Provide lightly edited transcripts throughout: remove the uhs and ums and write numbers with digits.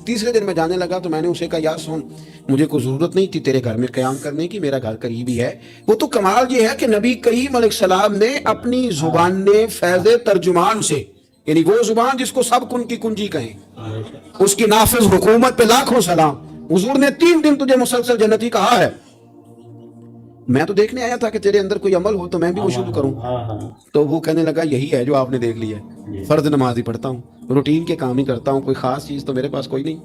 تیسرے دن میں جانے لگا تو میں نے اسے کہا یار سن، مجھے کوئی ضرورت نہیں تھی تیرے گھر میں قیام کرنے کی، میرا گھر قریب ہی ہے۔ وہ تو کمال یہ ہے کہ نبی کریم علیہ السلام نے اپنی زبان نے فیض ترجمان سے، یعنی وہ زبان جس کو سب کن کی کنجی کہیں، اس کی نافذ حکومت پہ لاکھوں سلام، حضور نے 3 دن تجھے مسلسل جنتی کہا ہے۔ میں تو دیکھنے آیا تھا کہ تیرے اندر کوئی عمل ہو تو میں بھی وہ شروع کروں۔ تو وہ کہنے لگا یہی ہے جو آپ نے دیکھ لیا ہے، فرض نماز ہی پڑھتا ہوں، روٹین کے کام ہی کرتا ہوں، کوئی خاص چیز تو میرے پاس کوئی نہیں۔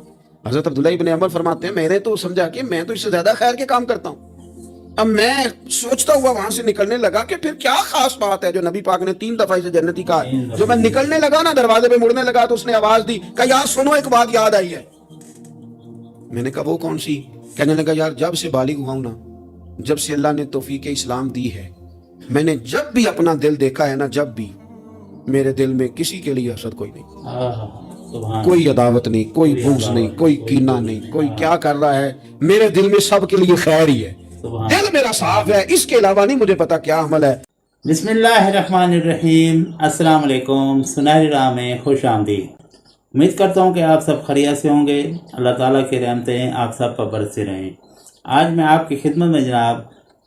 حضرت عبداللہ ابن عمر فرماتے ہیں میں نے تو سمجھا کہ میں تو اس سے زیادہ خیر کے کام کرتا ہوں۔ اب میں سوچتا ہوا وہاں سے نکلنے لگا کہ پھر کیا خاص بات ہے جو نبی پاک نے 3 دفعہ اسے جنتی کہا۔ جو میں نکلنے لگا نا، دروازے پہ مڑنے لگا تو اس نے آواز دی کہ یار سنو، ایک بات یاد آئی ہے۔ میں نے کہا وہ کون سی؟ کہنے لگا یار جب سے بالغ ہوا ہوں نا، جب سے اللہ نے توفیق اسلام دی ہے، میں نے جب بھی اپنا دل دیکھا ہے نا، جب بھی میرے دل میں کسی کے لیے حسد کوئی نہیں، کوئی عداوت نہیں، کوئی بغض نہیں، کوئی کینہ نہیں، کوئی کیا کر رہا ہے، میرے دل میں سب کے لیے خیر ہی ہے، دل میرا صاف ہے، اس کے علاوہ نہیں مجھے پتا کیا عمل ہے۔ بسم اللہ الرحمن الرحیم۔ السلام علیکم، سنہری راہ میں خوش آمدید۔ امید کرتا ہوں کہ آپ سب خیریت سے ہوں گے، اللہ تعالیٰ کی رحمتیں آپ سب پر برسے رہیں۔ آج میں آپ کی خدمت میں جناب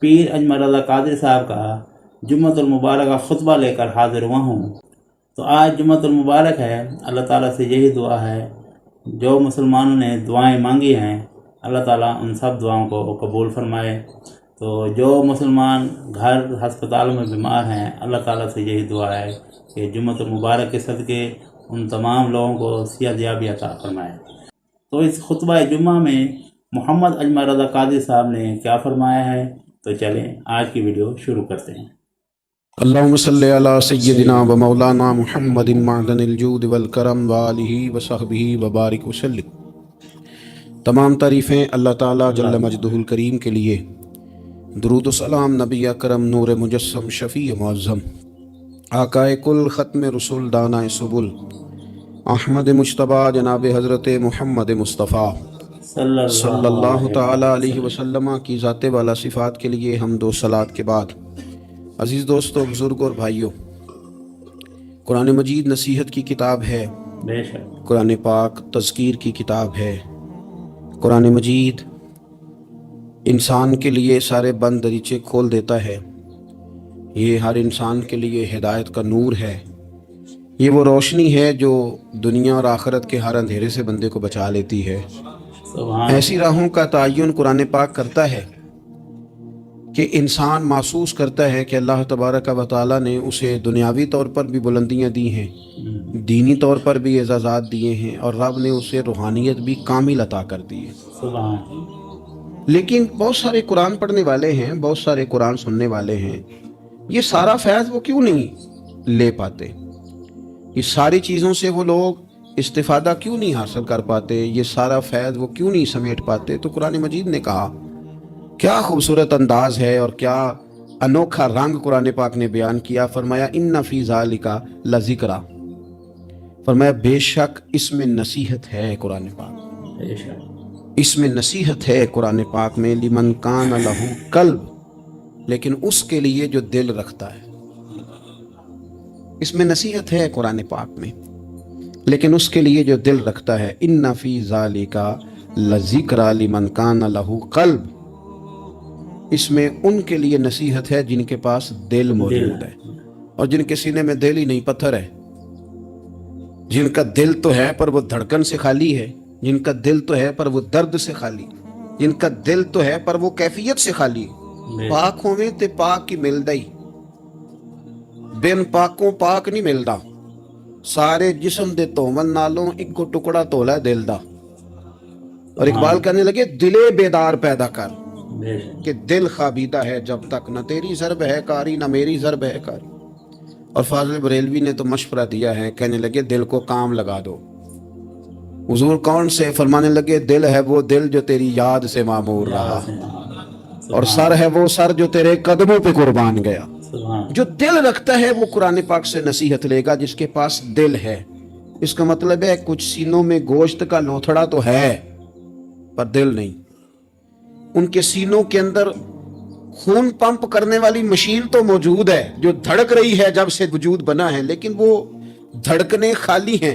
پیر اجمل اللہ قادری صاحب کا جمعۃ المبارکہ خطبہ لے کر حاضر ہوا ہوں۔ تو آج جمعۃ المبارک ہے، اللہ تعالیٰ سے یہی دعا ہے، جو مسلمانوں نے دعائیں مانگی ہیں اللہ تعالیٰ ان سب دعاؤں کو قبول فرمائے۔ تو جو مسلمان گھر ہسپتالوں میں بیمار ہیں، اللہ تعالیٰ سے یہی دعا ہے کہ جمعۃ المبارک کے صدقے ان تمام لوگوں کو صحت یابی عطا فرمائے۔ تو اس خطبہ جمعہ میں محمد اجمل رضا قادری صاحب نے کیا فرمایا ہے، تو چلیں آج کی ویڈیو شروع کرتے ہیں۔ اللہم صلی علی سیدنا و مولانا محمد معدن الجود والکرم وآلہ وصحبہ وبارک وسلم۔ تمام تعریفیں اللہ تعالیٰ جل مجدہ الکریم کے لیے، درود و سلام نبی اکرم نور مجسم شفیع معظم آقائے کل ختم رسول دانائے سبل احمد مجتبیٰ جناب حضرت محمد مصطفیٰ صلی اللہ تعالیٰ علیہ وسلم کی ذات والا صفات کے لیے حمد و صلات کے بعد، عزیز دوستو، بزرگ اور بھائیوں، قرآن مجید نصیحت کی کتاب ہے، بے شک قرآن پاک تذکیر کی کتاب ہے، قرآن مجید انسان کے لیے سارے بند دریچے کھول دیتا ہے، یہ ہر انسان کے لیے ہدایت کا نور ہے، یہ وہ روشنی ہے جو دنیا اور آخرت کے ہر اندھیرے سے بندے کو بچا لیتی ہے۔ ایسی راہوں کا تعین قرآن پاک کرتا ہے کہ انسان محسوس کرتا ہے کہ اللہ تبارک و تعالیٰ نے اسے دنیاوی طور پر بھی بلندیاں دی ہیں، دینی طور پر بھی اعزازات دیے ہیں، اور رب نے اسے روحانیت بھی کامل عطا کر دی ہے۔ لیکن بہت سارے قرآن پڑھنے والے ہیں، بہت سارے قرآن سننے والے ہیں، یہ سارا فیض وہ کیوں نہیں لے پاتے؟ یہ ساری چیزوں سے وہ لوگ استفادہ کیوں نہیں حاصل کر پاتے؟ یہ سارا فیض وہ کیوں نہیں سمیٹ پاتے؟ تو قرآن مجید نے کہا، کیا خوبصورت انداز ہے اور کیا انوکھا رنگ قرآن پاک نے بیان کیا۔ فرمایا ان فی ذالک لذکرا، فرمایا بے شک اس میں نصیحت ہے، قرآن پاک اس میں نصیحت ہے، قرآن پاک میں، لمن کان لہ قلب، لیکن اس کے لیے جو دل رکھتا ہے، اس میں نصیحت ہے قرآن پاک میں، لیکن اس کے لیے جو دل رکھتا ہے۔ ان فی ذالک لذکرا لمن کان لہ قلب، اس میں ان کے لیے نصیحت ہے جن کے پاس دل موجود ہے، اور جن کے سینے میں دل ہی نہیں، پتھر ہے، جن کا دل تو ہے پر وہ دھڑکن سے خالی ہے، جن کا دل تو ہے پر وہ درد سے خالی، جن کا دل تو ہے پر وہ کیفیت سے خالی۔ پاک ہوویں تے پاک ہی ملدا ہی، بن پاکوں پاک نہیں ملدا، سارے جسم دے تومن نالوں ایک کو ٹکڑا تولا ہے دل دا۔ اور اقبال کہنے لگے دلے بیدار پیدا کر، کہ دل خوابیدہ ہے جب تک، نہ تیری ضرب ہے کاری نہ میری ضرب ہے کاری۔ اور فاضل بریلوی نے تو مشورہ دیا ہے، کہنے لگے دل کو کام لگا دو۔ حضور کون سے؟ فرمانے لگے دل ہے وہ دل جو تیری یاد سے معمور رہا، اور سر ہے وہ سر جو تیرے قدموں پہ قربان گیا۔ جو دل رکھتا ہے وہ قرآن پاک سے نصیحت لے گا، جس کے پاس دل ہے۔ اس کا مطلب ہے کچھ سینوں میں گوشت کا لوتھڑا تو ہے پر دل نہیں۔ ان کے سینوں کے اندر خون پمپ کرنے والی مشین تو موجود ہے جو دھڑک رہی ہے جب سے وجود بنا ہے، لیکن وہ دھڑکنے خالی ہیں،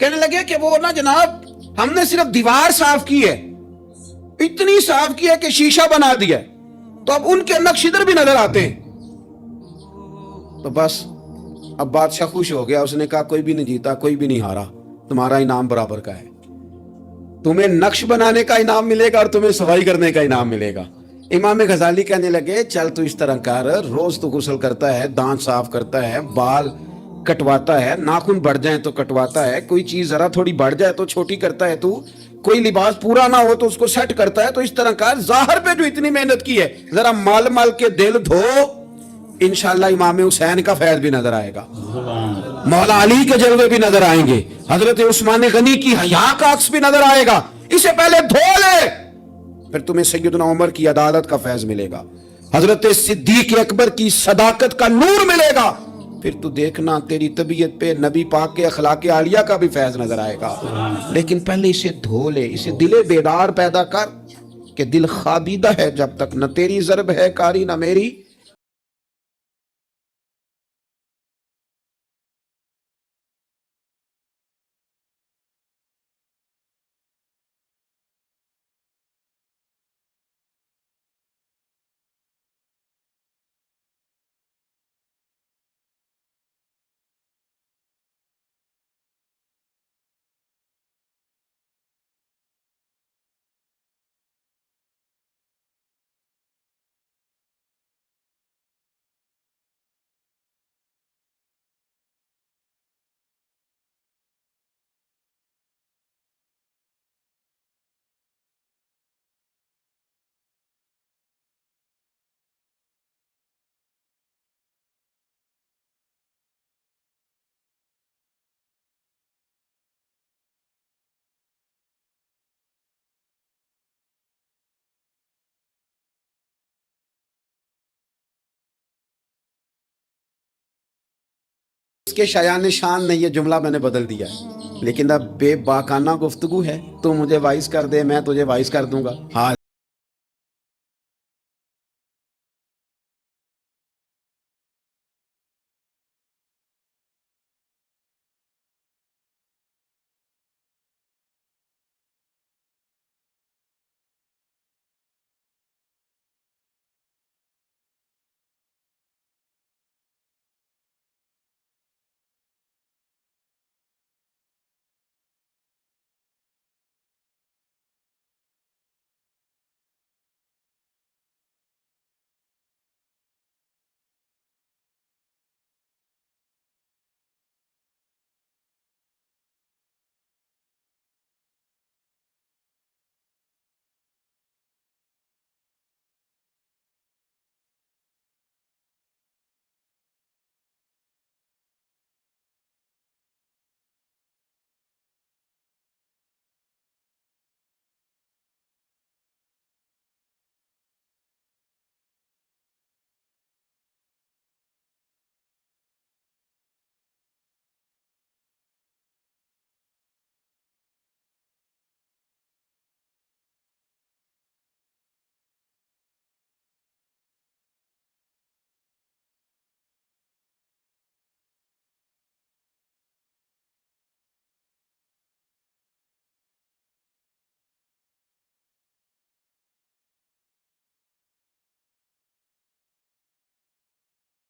کہنے لگے کہ وہ نا جناب ہم نے صرف دیوار صاف کی ہے، اتنی صاف کی ہے کہ شیشہ بنا دیا، تو اب ان کے نقش ادھر بھی نظر آتے ہیں۔ تو بس اب بادشاہ خوش ہو گیا، اس نے کہا کوئی بھی نہیں جیتا، کوئی بھی نہیں ہارا، تمہارا انعام برابر کا ہے، تمہیں نقش بنانے کا انعام ملے گا اور تمہیں صفائی کرنے کا انعام ملے گا۔ امام غزالی کہنے لگے چل تو اس طرح کر، روز تو غسل کرتا ہے، دانت صاف کرتا ہے، بال کٹواتا ہے، ناخن بڑھ جائیں تو کٹواتا ہے، کوئی چیز ذرا تھوڑی بڑھ جائے تو چھوٹی کرتا ہے، تو کوئی لباس پورا نہ ہو تو اس کو سیٹ کرتا ہے، تو اس طرح کر، ظاہر پہ جو اتنی محنت کی ہے ذرا مال مال کے دل دھو، انشاءاللہ امام حسین کا فیض بھی نظر آئے گا، مولا علی کے جلوے بھی نظر آئیں گے، حضرت عثمان غنی کی حیا کا عکس بھی نظر آئے گا، اسے پہلے دھو لے، پھر تمہیں سیدنا عمر کی عدالت کا فیض ملے گا، حضرت صدیق اکبر کی صداقت کا نور ملے گا، پھر تو دیکھنا تیری طبیعت پہ نبی پاک کے اخلاق عالیہ کا بھی فیض نظر آئے گا، لیکن پہلے اسے دھو لے، اسے دل بیدار پیدا کر کہ دل خوابیدہ ہے جب تک، نہ تیری ضرب ہے کاری نہ میری۔ اس کے شایان شان نے یہ جملہ میں نے بدل دیا ہے، لیکن اب بے باکانہ گفتگو ہے، تو مجھے وائس کر دے، میں تجھے وائس کر دوں گا۔ ہاں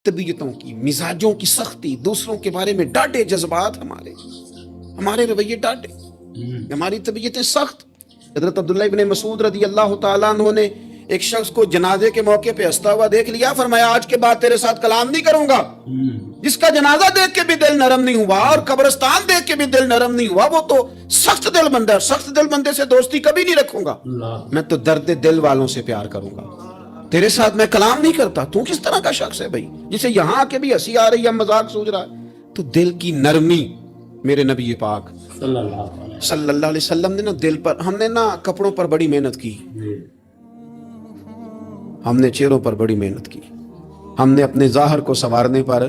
طبیعتوں کی، مزاجوں کی سختی، دوسروں کے بارے میں ڈاٹے جذبات، ہمارے رویے ڈاٹے، ہماری طبیعتیں سخت۔ حضرت عبداللہ ابن مسعود رضی اللہ تعالیٰ عنہ نے ایک شخص کو جنازے کے موقع پہ ہنستا ہوا دیکھ لیا، فرمایا آج کے بعد تیرے ساتھ کلام نہیں کروں گا۔ جس کا جنازہ دیکھ کے بھی دل نرم نہیں ہوا اور قبرستان دیکھ کے بھی دل نرم نہیں ہوا، وہ تو سخت دل بندہ ہے، سخت دل بندے سے دوستی کبھی نہیں رکھوں گا، میں تو درد دل والوں سے پیار کروں گا، تیرے ساتھ میں کلام نہیں کرتا۔ تو کس طرح کا شخص ہے بھائی جسے یہاں کے بھی ہنسی آ رہی ہے، مذاق سوچ رہا ہے؟ تو دل کی نرمی، میرے نبی پاک صلی اللہ علیہ وسلم نے نا دل پر، ہم نے نا کپڑوں پر بڑی محنت کی، ہم نے چہروں پر بڑی محنت کی، ہم نے اپنے ظاہر کو سنوارنے پر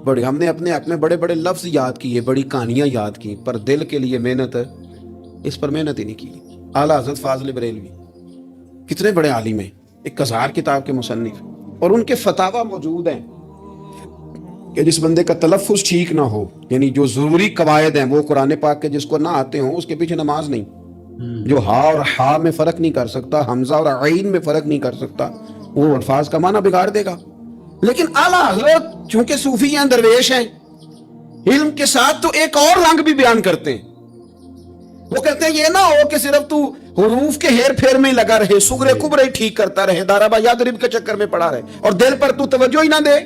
بڑی، ہم نے اپنے حق میں بڑے بڑے لفظ یاد کیے، بڑی کہانیاں یاد کی، پر دل کے لیے محنت، اس پر محنت ہی نہیں کی۔ اعلیٰ حضرت فاضل بریلوی کتنے بڑے عالم ہیں، 1000 کتاب کے مصنف، اور ان کے فتاوی موجود ہیں کہ جس بندے کا تلفظ ٹھیک نہ ہو، یعنی جو ضروری قواعد ہیں وہ قرآن پاک کے جس کو نہ آتے ہوں، اس کے پیچھے نماز نہیں۔ جو ہا اور ہا میں فرق نہیں کر سکتا، حمزہ اور عین میں فرق نہیں کر سکتا، وہ الفاظ کا معنی بگاڑ دے گا۔ لیکن اعلیٰ حضرت چونکہ صوفی ہیں، درویش ہیں، علم کے ساتھ تو ایک اور رنگ بھی بیان کرتے ہیں۔ وہ کہتے ہیں یہ نہ ہو کہ صرف تو حروف کے ہیر پھیر میں ہی لگا رہے، سغرے کبرے ہی ٹھیک کرتا رہے، دارابا یادرب کے چکر میں پڑا رہے، اور دل پر تو توجہ ہی نہ دے۔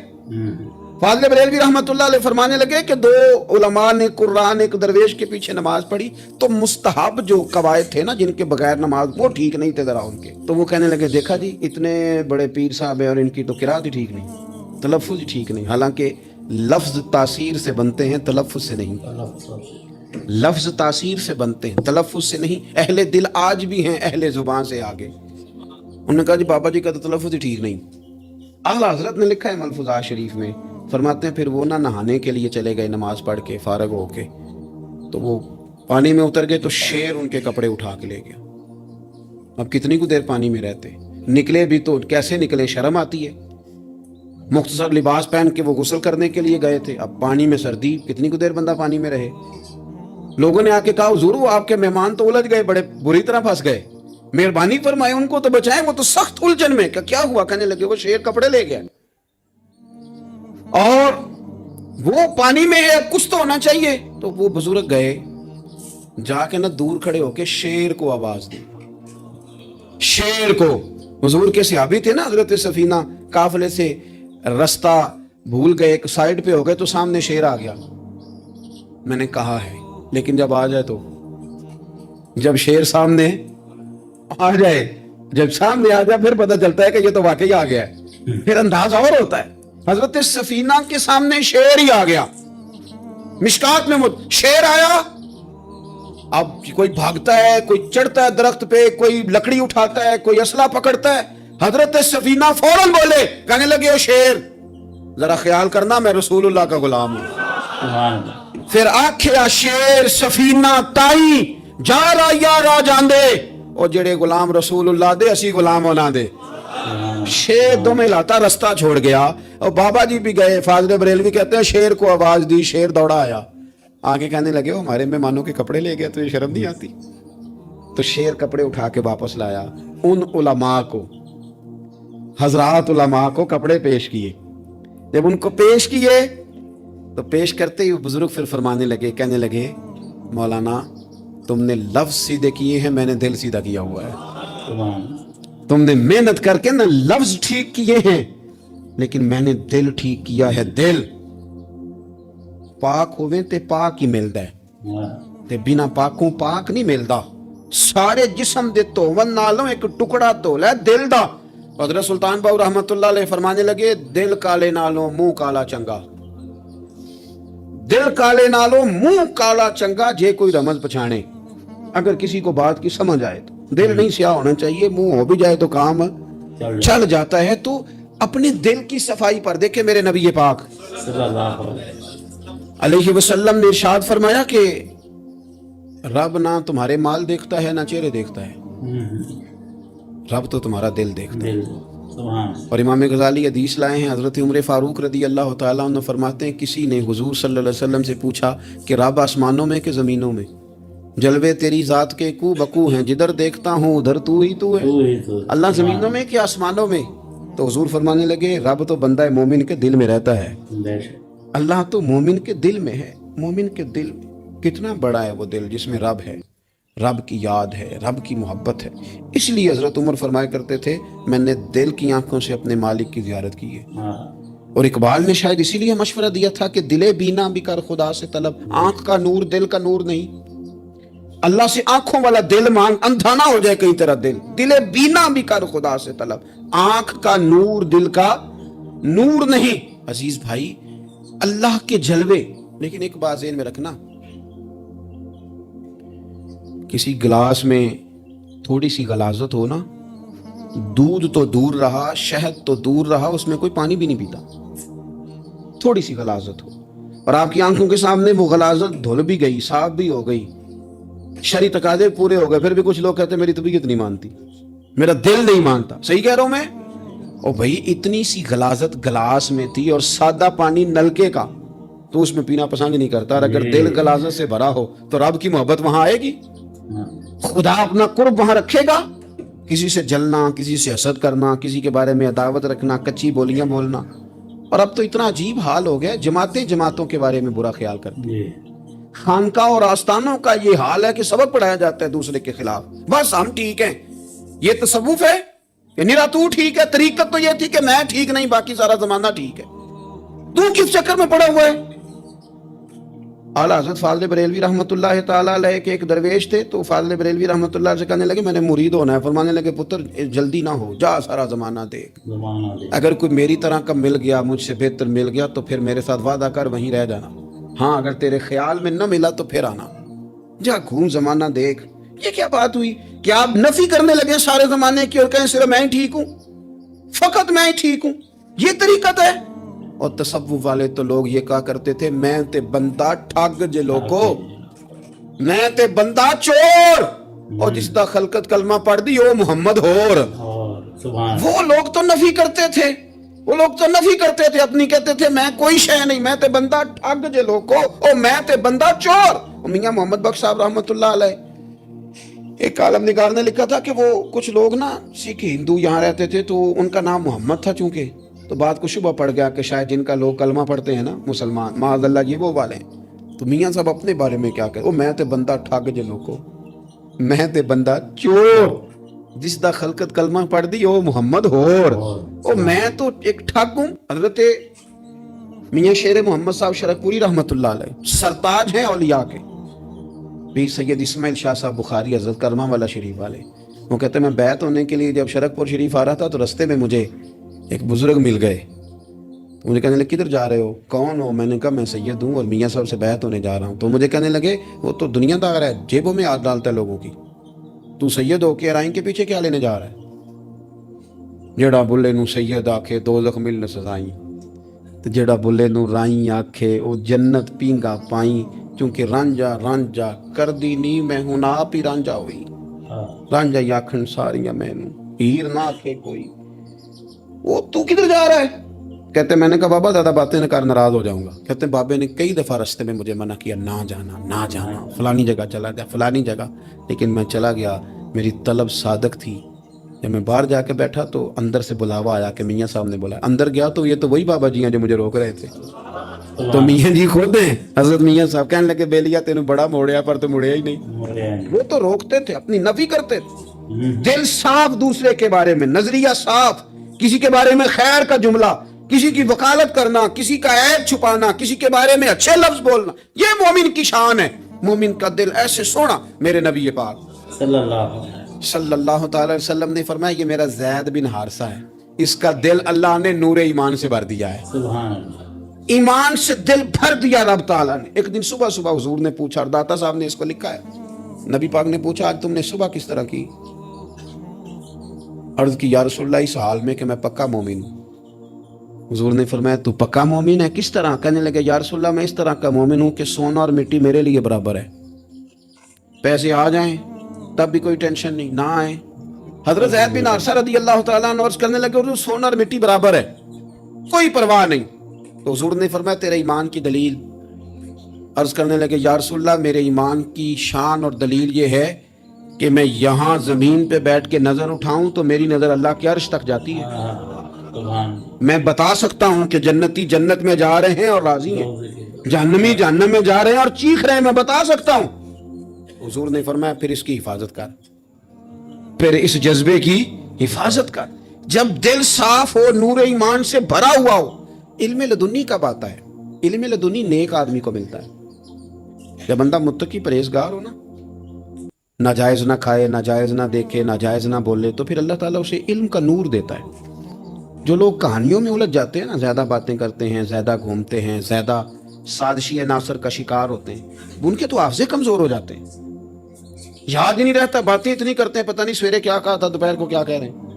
فاضل بریلوی رحمۃ اللہ علیہ فرمانے لگے کہ 2 علماء نے قرآن ایک درویش کے پیچھے نماز پڑھی تو مستحب جو قواعد تھے نا جن کے بغیر نماز، وہ ٹھیک نہیں تھے ذرا ان کے، تو وہ کہنے لگے دیکھا جی اتنے بڑے پیر صاحب ہیں اور ان کی تو قرات ہی ٹھیک نہیں، تلفظ ہی ٹھیک نہیں۔ حالانکہ لفظ تاثیر سے بنتے ہیں، تلفظ سے نہیں۔ لفظ تاثیر سے بنتے ہیں، تلفظ سے نہیں۔ اہل دل آج بھی ہیں اہل زبان سے آگے۔ انہوں نے کہا جی بابا جی کا تو تلفظ ہی ٹھیک نہیں۔ اعلیٰ حضرت نے لکھا ہے ملفوظات شریف میں، فرماتے ہیں پھر وہ نہ نہانے کے لیے چلے گئے نماز پڑھ کے فارغ ہو کے، تو وہ پانی میں اتر گئے تو شیر ان کے کپڑے اٹھا کے لے گیا۔ اب کتنی کو دیر پانی میں رہتے، نکلے بھی تو کیسے نکلے، شرم آتی ہے۔ مختصر لباس پہن کے وہ غسل کرنے کے لیے گئے تھے، اب پانی میں سردی، کتنی کو دیر بندہ پانی میں رہے۔ لوگوں نے آ کے کہا حضور وہ آپ کے مہمان تو الجھ گئے، بڑے بری طرح پھنس گئے، مہربانی فرمائے ان کو تو بچائیں، وہ تو سخت الجھن میں۔ کیا ہوا؟ کہنے لگے وہ شیر کپڑے لے گیا اور وہ پانی میں ہے، کچھ تو ہونا چاہیے۔ تو وہ بزرگ گئے، جا کے نہ دور کھڑے ہو کے شیر کو آواز دی، شیر کو۔ حضور کے صحابی تھے نا حضرت سفینہ، قافلے سے رستہ بھول گئے، ایک سائیڈ پہ ہو گئے تو سامنے شیر آ گیا۔ میں نے کہا ہے لیکن جب آ جائے تو، جب شیر سامنے آ جائے، جب سامنے آ جائے پھر پتہ چلتا ہے کہ یہ تو واقعی آ گیا ہے، پھر انداز اور ہوتا ہے۔ حضرت سفینہ کے سامنے شیر ہی آ گیا، مشکات میں شیر آیا۔ اب کوئی بھاگتا ہے، کوئی چڑھتا ہے درخت پہ، کوئی لکڑی اٹھاتا ہے، کوئی اسلحہ پکڑتا ہے۔ حضرت سفینہ فوراً بولے، کہنے لگے او شیر ذرا خیال کرنا میں رسول اللہ کا غلام ہوں۔ پھر آکھیا شیر سفینہ تائی جا رہا یا را جاندے، او جڑے غلام رسول اللہ دے اسی غلام ہونا دے۔ شیر دو میں لاتا رستہ چھوڑ گیا، اور بابا جی بھی گئے، فاضل بریلوی کہتے ہیں شیر کو آواز دی، شیر دوڑا آیا، آگے کہنے لگے وہ ہمارے مہمانوں کے کپڑے لے گئے تو یہ شرم نہیں آتی؟ تو شیر کپڑے اٹھا کے واپس لایا۔ ان علماء کو، حضرات علماء کو کپڑے پیش کیے۔ جب ان کو پیش کیے تو پیش کرتے ہی بزرگ پھر فرمانے لگے، کہنے لگے مولانا تم نے لفظ سیدھے کیے ہیں، میں نے دل سیدھا کیا ہوا ہے۔ تم نے محنت کر کے نہ لفظ ٹھیک کیے ہیں لیکن میں نے دل ٹھیک کیا ہے۔ دل پاک ہوئے تے پاک ہی ملدا ہے، تے بنا پاکوں پاک نہیں ملدا۔ سارے جسم دے دھون نالوں ایک ٹکڑا دھولا ہے دل دا۔ حضرت سلطان باؤ رحمت اللہ علیہ فرمانے لگے دل کالے نالوں منہ کالا چنگا، دل کالے نالوں منہ کالا چنگا، جے کوئی رمز پچھانے۔ اگر کسی کو بات کی سمجھ آئے تو، دل نہیں سیاہ ہونا چاہیے، منہ ہو بھی جائے تو کام چل جاتا ہے۔ تو اپنے دل کی صفائی پر دیکھیں میرے نبی پاک صلی اللہ علیہ وسلم نے ارشاد فرمایا کہ رب نہ تمہارے مال دیکھتا ہے نہ چہرے دیکھتا ہے، رب تو تمہارا دل دیکھتا ہے۔ اور امام غزالی حدیث لائے ہیں، حضرت عمر فاروق رضی اللہ تعالیٰ عنہ فرماتے ہیں کسی نے حضور صلی اللہ علیہ وسلم سے پوچھا کہ رب آسمانوں میں کہ زمینوں میں؟ جلوے تیری ذات کے کو بکو ہیں، جدھر دیکھتا ہوں ادھر تو ہی تو ہے۔ اللہ زمینوں میں کہ آسمانوں میں؟ تو حضور فرمانے لگے رب تو بندہ مومن کے دل میں رہتا ہے، اللہ تو مومن کے دل میں ہے۔ مومن کے دل میں کتنا بڑا ہے وہ دل جس میں رب ہے، رب کی یاد ہے، رب کی محبت ہے۔ اس لیے حضرت عمر فرمایا کرتے تھے میں نے دل کی آنکھوں سے اپنے مالک کی زیارت کی ہے۔ اور اقبال نے شاید اسی لیے مشورہ دیا تھا کہ دلے بینا بھی کر خدا سے طلب، آنکھ کا نور دل کا نور نہیں، اللہ سے آنکھوں والا دل مانگ، اندھا نہ ہو جائے کہیں تیرا دل، دلے بینا بھی کر خدا سے طلب، آنکھ کا نور دل کا نور نہیں۔ عزیز بھائی اللہ کے جلوے، لیکن ایک بات ذہن میں رکھنا، کسی گلاس میں تھوڑی سی غلاظت ہو نا، دودھ تو دور رہا، شہد تو دور رہا، اس میں کوئی پانی بھی نہیں پیتا، تھوڑی سی غلاظت ہو، اور آپ کی آنکھوں کے سامنے وہ غلاظت دھل بھی گئی، صاف بھی ہو گئی، شرعی تقاضے پورے ہو گئے، پھر بھی کچھ لوگ کہتے ہیں میری طبیعت نہیں مانتی، میرا دل نہیں مانتا۔ صحیح کہہ رہا ہوں میں؟ اور بھائی اتنی سی غلاظت گلاس میں تھی اور سادہ پانی نلکے کا تو اس میں پینا پسند نہیں کرتا، اور اگر دل غلاظت سے بھرا ہو تو رب کی محبت وہاں آئے گی، خدا اپنا قرب وہاں رکھے گا۔ کسی سے جلنا، کسی سے حسد کرنا، کسی کے بارے میں عداوت رکھنا، کچی بولیاں بولنا، اور اب تو اتنا عجیب حال ہو گیا، جماعتیں جماعتوں کے بارے میں برا خیال کرتی ہیں۔ خانقاہ اور آستانوں کا یہ حال ہے کہ سبق پڑھایا جاتا ہے دوسرے کے خلاف، بس ہم ٹھیک ہیں۔ یہ تصوف ہے کہ نیرا تو ٹھیک ہے؟ طریقت تو یہ تھی کہ میں ٹھیک نہیں، باقی سارا زمانہ ٹھیک ہے۔ تو کس چکر میں پڑا ہوا ہے؟ اعلیٰ حضرت فاضل بریلوی رحمۃ اللہ تعالیٰ علیہ کے ایک درویش تھے، تو فاضل بریلوی رحمۃ اللہ سے کہنے لگے میں نے مرید ہونا ہے، فرمانے لگے پتر جلدی نہ ہو، جا سارا زمانہ دیکھ، اگر کوئی میری طرح کا مل گیا، مجھ سے بہتر مل گیا تو پھر میرے ساتھ وعدہ کر وہیں رہ جانا، ہاں اگر تیرے خیال میں نہ ملا تو پھر آنا، جا گھوم زمانہ دیکھ۔ یہ کیا بات ہوئی کہ آپ نفی کرنے لگے سارے زمانے کی اور کہیں صرف میں ہی ٹھیک ہوں، فقط میں ہی ٹھیک ہوں؟ یہ طریقت ہے؟ اور تصوف والے تو لوگ یہ کہا کرتے تھے میں تے بندہ ٹھگ جے لوگو، میں تے بندہ چور، اور جس دا خلقت کلمہ پڑھ دی او محمد ہور۔ وہ لوگ تو نفی کرتے تھے، وہ لوگ تو نفی کرتے تھے اپنی، کہتے تھے میں کوئی شے نہیں، میں تے بندہ ٹھگ جے لوگو، او میں تے بندہ چور۔ میاں محمد بخش صاحب رحمۃ اللہ علیہ ایک عالم نگار نے لکھا تھا کہ وہ کچھ لوگ نا سکھ ہندو یہاں رہتے تھے تو ان کا نام محمد تھا، چونکہ تو بات کو شبہ پڑ گیا کہ شاید جن کا لوگ کلمہ پڑھتے ہیں نا مسلمان، معاذ اللہ یہ وہ والے ہیں۔ تو میاں صاحب اپنے بارے میں کیا کہے، او میں تے بندہ ٹھگ جے لوگو، میں تے بندہ چور، جس دا خلقت کلمہ پڑھ دی او محمد ہور، او میں تو ایک ٹھگ ہوں۔ حضرت میاں شیر محمد صاحب شرک پوری رحمۃ اللہ علیہ سرتاج ہیں اولیاء کے، پیر سید اسماعیل شاہ صاحب بخاری حضرت کرما والا شریف والے، وہ کہتے ہیں میں بیعت ہونے کے لیے جب شرک پور شریف آ رہا تھا تو رستے میں مجھے ایک بزرگ مل گئے، مجھے کہنے لگے کدھر جا رہے ہو، کون ہو؟ میں نے کہا میں سید ہوں اور میاں صاحب سے بیعت ہونے جا رہا ہوں۔ تو مجھے کہنے لگے وہ تو دنیا دار ہے، جیبوں میں ہاتھ ڈالتا ہے لوگوں کی، تو سید ہو کے ارائیں کے پیچھے کیا لینے جا رہا ہے؟ جڑا بلے نو سید آکھے دوزخ ملن سزائیں، تو جڑا بلے نو رائیں آکھے او جنت پینگا پائیں، کیونکہ رانجا رانجا کر دی نی میں ہوں آپ ہی رانجا ہوئی، رانجا ہی آکھن ساریاں میں نو ہیر نہ آکھے کوئی۔ وہ تو کدھر جا رہا ہے؟ کہتے میں نے کہا بابا زیادہ باتیں نہ کر، ناراض ہو جاؤں گا۔ کہتے ہیں بابے نے کئی دفعہ رستے میں مجھے منع کیا، نہ جانا نہ جانا، فلانی جگہ چلا جا فلانی جگہ، لیکن میں چلا گیا، میری طلب صادق تھی۔ جب میں باہر جا کے بیٹھا تو اندر سے بلاوا آیا کہ میاں صاحب نے بولا، اندر گیا تو یہ تو وہی بابا جی ہیں جو مجھے روک رہے تھے، تو میاں جی خود ہیں حضرت میاں صاحب۔ کہنے لگے بیلیا تینوں بڑا موڑیا پر تو مڑیا ہی نہیں۔ وہ تو روکتے تھے، اپنی نفی کرتے تھے، دل صاف دوسرے کے بارے میں، نظریہ صاف، کسی کے بارے میں خیر کا جملہ، کسی کی وکالت کرنا، کسی کا عیب چھپانا، کسی کے بارے میں اچھے لفظ بولنا، یہ مومن کی شان ہے۔ مومن کا دل ایسے سونا، میرے نبی پاک صلی اللہ تعالی وسلم نے فرمایا یہ میرا زید بن حارثہ ہے، اس کا دل اللہ نے نور ایمان سے بھر دیا ہے، ایمان سے دل بھر دیا رب تعالیٰ نے۔ ایک دن صبح صبح حضور نے پوچھا، اور داتا صاحب نے اس کو لکھا ہے، نبی پاک نے پوچھا آج تم نے صبح کس طرح کی؟ عرض کی یا رسول اللہ اس حال میں کہ میں پکا مومن ہوں۔ حضور نے فرمایا تو پکا مومن ہے، کس طرح؟ کہنے لگے یا رسول اللہ میں اس طرح کا مومن ہوں کہ سونا اور مٹی میرے لیے برابر ہے، پیسے آ جائیں تب بھی کوئی ٹینشن نہیں، نہ آئے۔ حضرت زید بن حارثہ رضی اللہ تعالیٰ عنہ عرض کرنے لگے حضور سونا اور مٹی برابر ہے، کوئی پرواہ نہیں۔ تو حضور نے فرمایا تیرے ایمان کی دلیل؟ عرض کرنے لگے یا رسول اللہ میرے ایمان کی شان اور دلیل یہ ہے کہ میں یہاں زمین پہ بیٹھ کے نظر اٹھاؤں تو میری نظر اللہ کے عرش تک جاتی ہے، میں بتا سکتا ہوں کہ جنتی جنت میں جا رہے ہیں اور راضی ہیں، جہنمی جہنم میں جا رہے ہیں اور چیخ رہے ہیں، میں بتا سکتا ہوں۔ حضور نے فرمایا پھر اس کی حفاظت کر، پھر اس جذبے کی حفاظت کر۔ جب دل صاف ہو، نور ایمان سے بھرا ہوا ہو، علم لدنی کب آتا ہے؟ علم لدنی نیک آدمی کو ملتا ہے، جب بندہ متقی پرہیزگار ہو نا، ناجائز نہ کھائے، ناجائز نہ دیکھے، ناجائز نہ بولے، تو پھر اللہ تعالیٰ اسے علم کا نور دیتا ہے۔ جو لوگ کہانیوں میں الجھ جاتے ہیں نا، زیادہ باتیں کرتے ہیں، زیادہ گھومتے ہیں، زیادہ سازشی عناصر کا شکار ہوتے ہیں، ان کے تو حافظے کمزور ہو جاتے ہیں، یاد ہی نہیں رہتا، باتیں اتنی کرتے ہیں پتہ نہیں سویرے کیا کہا تھا، دوپہر کو کیا کہہ رہے ہیں۔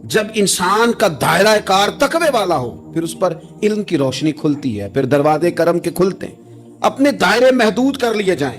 جب انسان کا دائرہ کار تقوی والا ہو پھر اس پر علم کی روشنی کھلتی ہے، پھر دروازے کرم کے کھلتے ہیں، اپنے دائرے محدود کر لیے جائیں،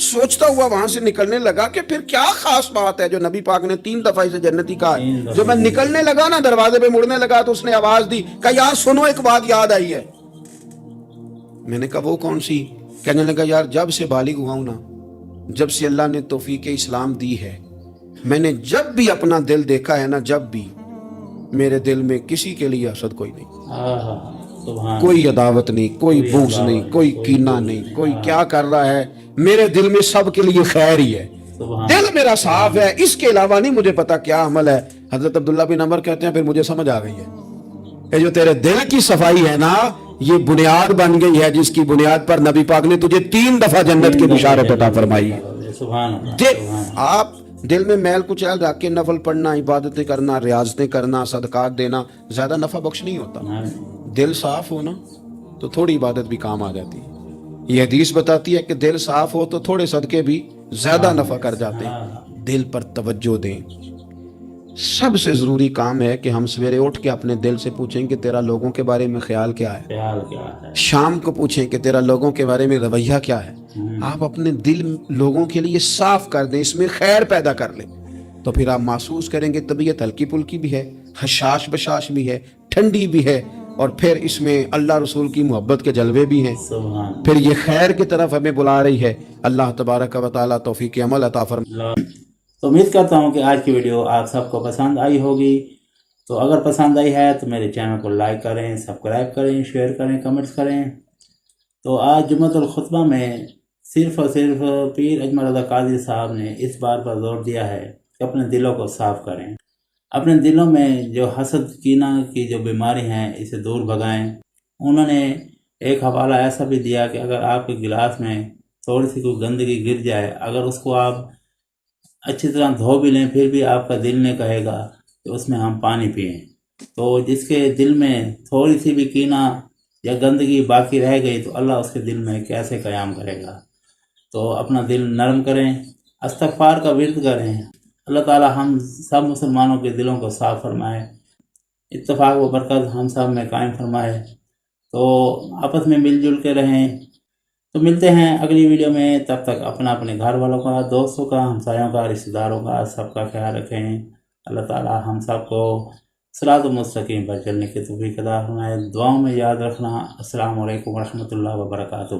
سوچتا ہوا وہاں سے نکلنے لگا کہ پھر کیا خاص بات ہے جو نبی پاک نے 3 دفعہ اسے جنتی کہا ہے. جب میں نکلنے لگا نا دروازے پہ مڑنے لگا تو اس نے آواز دی کہ یار سنو ایک بات یاد آئی ہے. میں نے کہا وہ کون سی؟ کہنے لگا یار جب سے بالغ ہوا ہوں نا، جب سے اللہ نے توفیق اسلام دی ہے، میں نے جب بھی اپنا دل دیکھا ہے نا، جب بھی میرے دل میں کسی کے لیے حسد کوئی نہیں، سبحان کوئی عداوت نہیں، کوئی بغض نہیں، کوئی کینہ نہیں، کوئی کیا کر رہا ہے، میرے دل میں سب کے لیے خیر ہی ہے. دل میرا صاف ہے، اس کے علاوہ نہیں مجھے پتا کیا عمل ہے. حضرت عبداللہ بن عمر کہتے ہیں پھر مجھے سمجھ آ گئی ہے کہ جو تیرے دل کی صفائی ہے نا، یہ بنیاد بن گئی ہے جس کی بنیاد پر نبی پاک نے تجھے 3 دفعہ جنت کی بشارت عطا فرمائی ہے. آپ دل میں میل کچیل رکھ کے نفل پڑھنا، عبادتیں کرنا، ریاضتیں کرنا، صدقات دینا زیادہ نفع بخش نہیں ہوتا. دل صاف ہو نا تو تھوڑی عبادت بھی کام آ جاتی ہے. یہ حدیث بتاتی ہے کہ دل صاف ہو تو تھوڑے صدقے بھی زیادہ نفع کر جاتے ہیں. دل پر توجہ دیں. سب سے ضروری کام ہے کہ ہم سویرے اٹھ کے اپنے دل سے پوچھیں کہ تیرا لوگوں کے بارے میں خیال کیا ہے. شام کو پوچھیں کہ تیرا لوگوں کے بارے میں رویہ کیا ہے. آپ اپنے دل لوگوں کے لیے صاف کر دیں، اس میں خیر پیدا کر لیں، تو پھر آپ محسوس کریں گے طبیعت ہلکی پھلکی بھی ہے، حشاش بشاش بھی ہے، ٹھنڈی بھی ہے، اور پھر اس میں اللہ رسول کی محبت کے جلوے بھی ہیں. پھر یہ خیر کی طرف ہمیں بلا رہی ہے. اللہ تبارک و تعالیٰ توفیق عمل عطا فرمائے. تو امید کرتا ہوں کہ آج کی ویڈیو آپ سب کو پسند آئی ہوگی. تو اگر پسند آئی ہے تو میرے چینل کو لائک کریں، سبسکرائب کریں، شیئر کریں، کمنٹس کریں. تو آج جمعۃ الخطبہ میں صرف اور صرف پیر اجمل رضا قادری صاحب نے اس بات پر زور دیا ہے کہ اپنے دلوں کو صاف کریں، اپنے دلوں میں جو حسد کینہ کی جو بیماری ہیں اسے دور بھگائیں. انہوں نے ایک حوالہ ایسا بھی دیا کہ اگر آپ کے گلاس میں تھوڑی سی کوئی گندگی گر جائے، اگر اس کو آپ اچھی طرح دھو بھی لیں پھر بھی آپ کا دل نہیں کہے گا کہ اس میں ہم پانی پئیں. تو جس کے دل میں تھوڑی سی بھی کینہ یا گندگی باقی رہ گئی تو اللہ اس کے دل میں کیسے قیام کرے گا. تو اپنا دل نرم کریں، استغفار کا ورد کریں. اللہ تعالی ہم سب مسلمانوں کے دلوں کو صاف فرمائے، اتفاق و برکت ہم سب میں قائم فرمائے. تو آپس میں مل جل کے رہیں. تو ملتے ہیں اگلی ویڈیو میں. تب تک اپنے گھر والوں کا، دوستوں کا، ہمسایوں کا، رشتہ داروں کا سب کا خیال رکھیں. اللہ تعالی ہم سب کو صراط مستقیم پر چلنے کی توفیق عطا فرمائے. دعاؤں میں یاد رکھنا. السلام علیکم ورحمۃ اللہ وبرکاتہ.